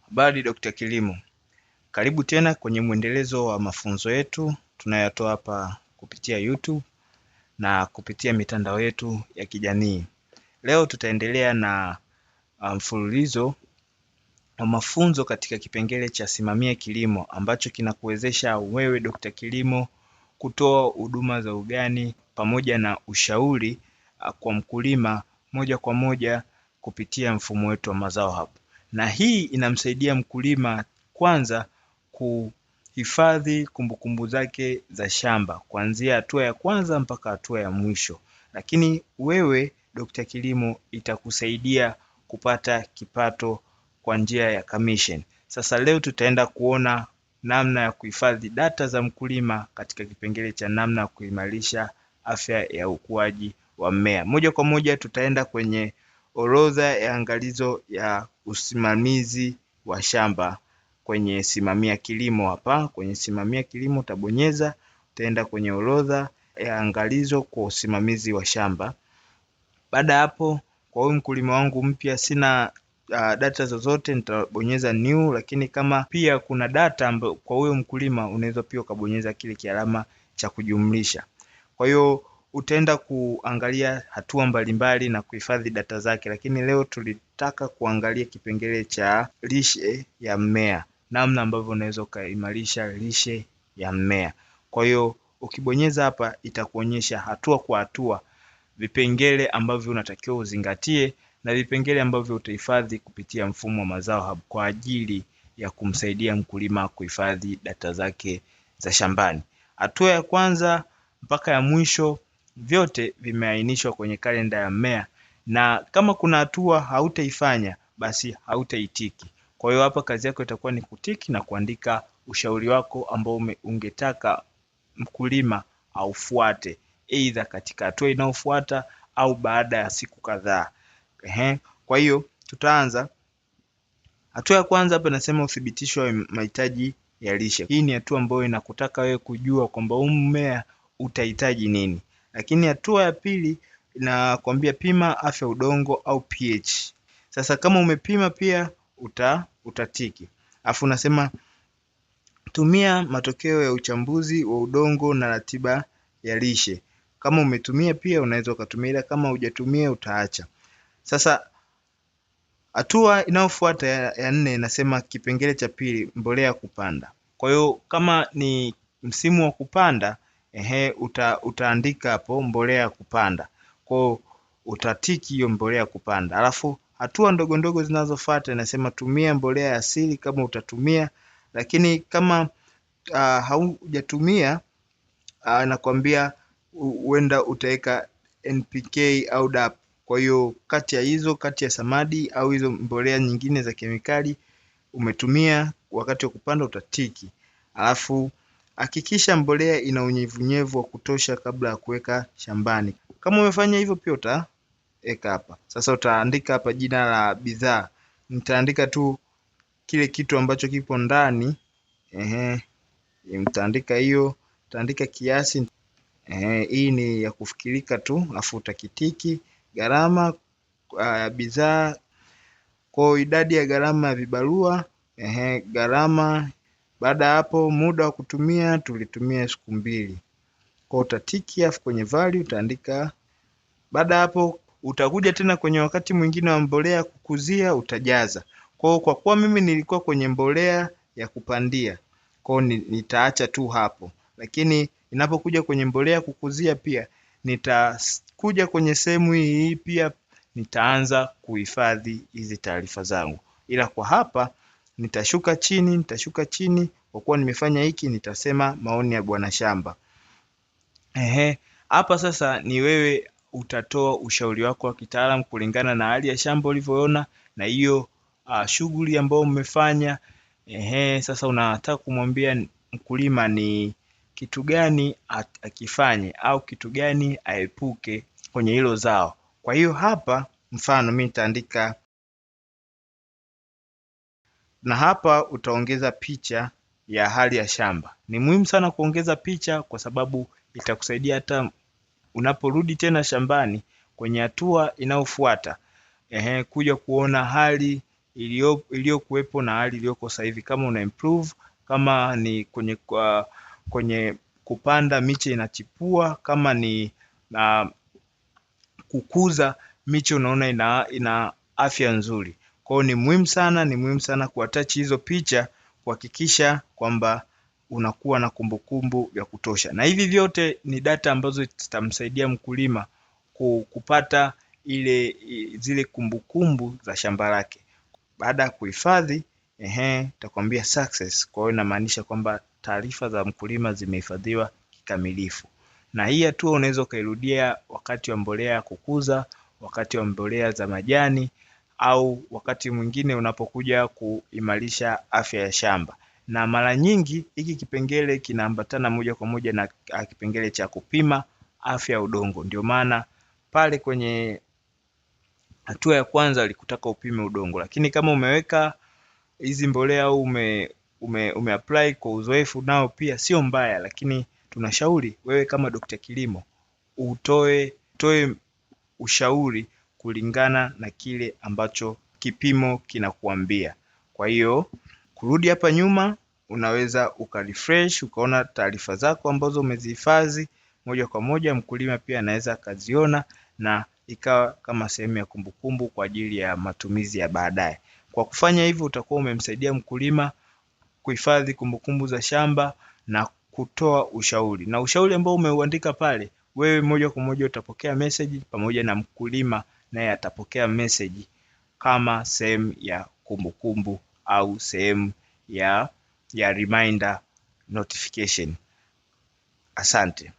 Habari Dr. Kilimo. Karibu tena kwenye mwendelezo wa mafunzo yetu tunayotoa hapa kupitia YouTube na kupitia mitandao yetu ya kijamii. Leo tutaendelea na mfululizo wa mafunzo katika kipengele cha simamia kilimo ambacho kinakuwezesha wewe Dr. Kilimo kutoa huduma za ugani pamoja na ushauri kwa mkulima moja kwa moja kupitia mfumo wetu wa Mazao Hub. Na hii inamsaidia mkulima kwanza kuhifadhi kumbukumbu zake za shamba kuanzia hatua ya kwanza mpaka hatua ya mwisho. Lakini wewe Dr. Kilimo itakusaidia kupata kipato kwa njia ya commission. Sasa leo tutaenda kuona namna ya kuhifadhi data za mkulima katika kipengele cha namna ya kuimarisha afya ya ukuaji wa mmea. Moja kwa moja tutaenda kwenye orodha ya angalizo ya usimamizi wa shamba kwenye simamia kilimo. Hapa kwenye simamia kilimo utabonyeza, utaenda kwenye orodha ya angalizo kwa usimamizi wa shamba. Baada hapo, kwa huyu mkulima wangu mpya sina data zozote, nitabonyeza new. Lakini kama pia kuna data kwa huyo mkulima, unaweza pia ukabonyeza kile kialama cha kujumlisha. Kwa hiyo utaenda kuangalia hatua mbalimbali na kuhifadhi data zake, lakini leo tulitaka kuangalia kipengele cha lishe ya mmea, namna ambavyo unaweza ukaimarisha lishe ya mmea. Kwa hiyo ukibonyeza hapa itakuonyesha hatua kwa hatua vipengele ambavyo unatakiwa uzingatie na vipengele ambavyo utahifadhi kupitia mfumo wa Mazao Hub kwa ajili ya kumsaidia mkulima kuhifadhi data zake za shambani. Hatua ya kwanza mpaka ya mwisho vyote vimeainishwa kwenye kalenda ya mmea, na kama kuna hatua hautaifanya basi hautaitiki. Kwa hiyo hapa kazi yako itakuwa ni kutiki na kuandika ushauri wako ambao ungetaka mkulima aufuate, aidha katika hatua inayofuata au baada ya siku kadhaa. Kwa hiyo tutaanza. Hatua ya kwanza hapa nasema uthibitisho wa mahitaji ya lishe. Hii ni hatua ambayo inakutaka wewe kujua kwamba huu mmea utahitaji nini. Lakini hatua ya pili inakwambia pima afya udongo au pH. Sasa kama umepima pia utatiki. Alafu unasema tumia matokeo ya uchambuzi wa udongo na ratiba ya lishe. Kama umetumia pia unaweza ukatumia, ila kama hujatumia utaacha. Sasa hatua inayofuata ya 4 inasema kipengele cha pili, mbolea ya kupanda. Kwa hiyo kama ni msimu wa kupanda, utaandika hapo mbolea ya kupanda. Kwa hiyo utatiki hiyo mbolea ya kupanda. Alafu hatua ndogo ndogo zinazofuata inasema tumia mbolea ya asili kama utatumia, lakini kama haujatumia nakwambia huenda utaweka NPK au DAP. Kwa hiyo kati ya samadi au hizo mbolea nyingine za kemikali umetumia wakati wa kupanda utatiki. Alafu hakikisha mbolea ina unyevunyevu wa kutosha kabla ya kuweka shambani. Kama umefanya hivyo pia utaweka hapa. Sasa utaandika hapa jina la bidhaa. Nitaandika tu kile kitu ambacho kipo ndani. Mtaandika hiyo, utaandika kiasi. Hii ni ya kufikirika tu, alafu utakitiki. Gharama ya bidhaa, kwa idadi ya gharama ya vibarua, gharama. Baada hapo muda wa kutumia tulitumia siku 2. Kwa utatiki, alafu kwenye value utaandika. Baada hapo utakuja tena kwenye wakati mwingine wa mbolea kukuzia, utajaza. Kwa kuwa mimi nilikuwa kwenye mbolea ya kupandia, kwa nitaacha tu hapo. Lakini inapokuja kwenye mbolea kukuzia pia nitakuja kwenye sehemu hii pia nitaanza kuhifadhi hizi taarifa zangu. Ila kwa hapa nitashuka chini kwa kuwa nimefanya hiki, nitasema maoni ya bwana shamba. Hapa sasa ni wewe utatoa ushauri wako wa kitaalamu kulingana na hali ya shamba ulivyoona na hiyo shughuli ambayo umefanya. Sasa unataka kumwambia mkulima ni kitu gani akifanye au kitu gani aepuke kwenye hilo zao. Kwa hiyo hapa mfano mimi nitaandika, na hapa utaongeza picha ya hali ya shamba. Ni muhimu sana kuongeza picha kwa sababu itakusaidia hata unaporudi tena shambani kwenye hatua inayofuata kuja kuona hali iliyokuwepo na hali iliyoko sasa hivi, kama una improve, kama ni kwenye kupanda miche inachipua, kama ni kukuza miche unaona ina afya nzuri. Kwa hiyo ni muhimu sana kuattach hizo picha, kuhakikisha kwamba unakuwa na kumbukumbu ya kutosha, na hivi vyote ni data ambazo zitamsaidia mkulima kupata zile kumbukumbu za shamba lake. Baada ya kuhifadhi, takwambia success. Kwa hiyo inamaanisha kwamba taarifa za mkulima zimehifadhiwa kikamilifu, na hii hatua unaweza ukairudia wakati wa mbolea ya kukuza, wakati wa mbolea za majani, au wakati mwingine unapokuja kuimarisha afya ya shamba. Na mara nyingi hiki kipengele kinaambatana moja kwa moja na kipengele cha kupima afya ya udongo. Ndio maana pale kwenye hatua ya kwanza alikutaka upime udongo, lakini kama umeweka hizi mbolea au umeapply kwa uzoefu, nao pia sio mbaya, lakini tunashauri wewe kama Dr. Kilimo utoe ushauri kulingana na kile ambacho kipimo kinakuambia. Kwa hiyo kurudi hapa nyuma, unaweza ukarefresh, ukaona taarifa zako ambazo umezihifadhi moja kwa moja. Mkulima pia anaweza akaziona na ikawa kama sehemu ya kumbukumbu kwa ajili ya matumizi ya baadaye. Kwa kufanya hivyo, utakuwa umemsaidia mkulima kuhifadhi kumbukumbu za shamba na kutoa ushauri, na ushauri ambao umeuandika pale, wewe moja kwa moja utapokea message, pamoja na mkulima naye atapokea message kama sehemu ya kumbukumbu au sehemu ya reminder notification. Asante.